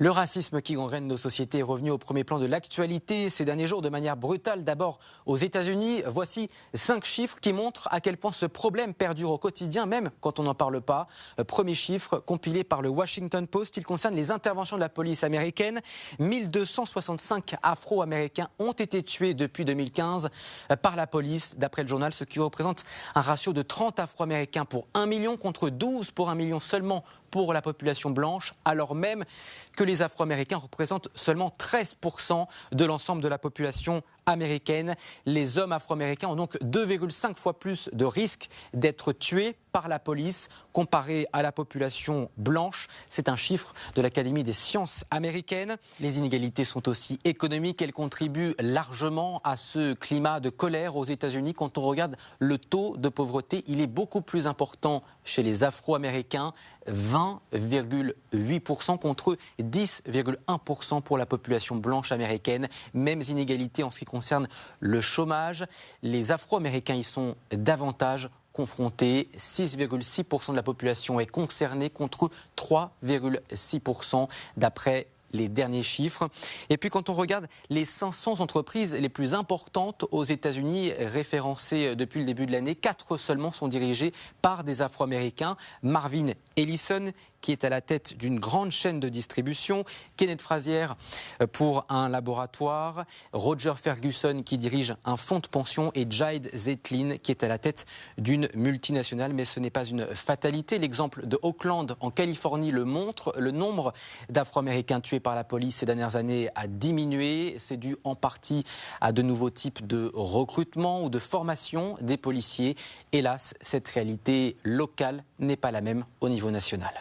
Le racisme qui gangrène nos sociétés est revenu au premier plan de l'actualité ces derniers jours de manière brutale. D'abord aux États-Unis, voici 5 chiffres qui montrent à quel point ce problème perdure au quotidien, même quand on n'en parle pas. Premier chiffre compilé par le Washington Post, il concerne les interventions de la police américaine. 1265 Afro-Américains ont été tués depuis 2015 par la police, d'après le journal, ce qui représente un ratio de 30 Afro-Américains pour 1 million contre 12 pour 1 million seulement pour la population blanche, alors même que les Afro-Américains représentent seulement 13% de l'ensemble de la population américaine. Les hommes afro-américains ont donc 2,5 fois plus de risques d'être tués par la police comparé à la population blanche. C'est un chiffre de l'Académie des sciences américaines. Les inégalités sont aussi économiques. Elles contribuent largement à ce climat de colère aux États-Unis. Quand on regarde le taux de pauvreté, il est beaucoup plus important chez les Afro-Américains, 20,8% contre 10,1% pour la population blanche américaine. Mêmes inégalités en ce qui concerne le chômage. Les Afro-Américains y sont davantage confrontés. 6,6% de la population est concernée contre 3,6% d'après les derniers chiffres. Et puis quand on regarde les 500 entreprises les plus importantes aux États-Unis référencées depuis le début de l'année, 4 seulement sont dirigées par des Afro-Américains. Marvin Ellison, qui est à la tête d'une grande chaîne de distribution, Kenneth Frazier pour un laboratoire, Roger Ferguson qui dirige un fonds de pension et Jade Zetlin qui est à la tête d'une multinationale. Mais ce n'est pas une fatalité. L'exemple de Oakland en Californie le montre. Le nombre d'Afro-Américains tués par la police ces dernières années a diminué. C'est dû en partie à de nouveaux types de recrutement ou de formation des policiers. Hélas, cette réalité locale n'est pas la même au niveau national.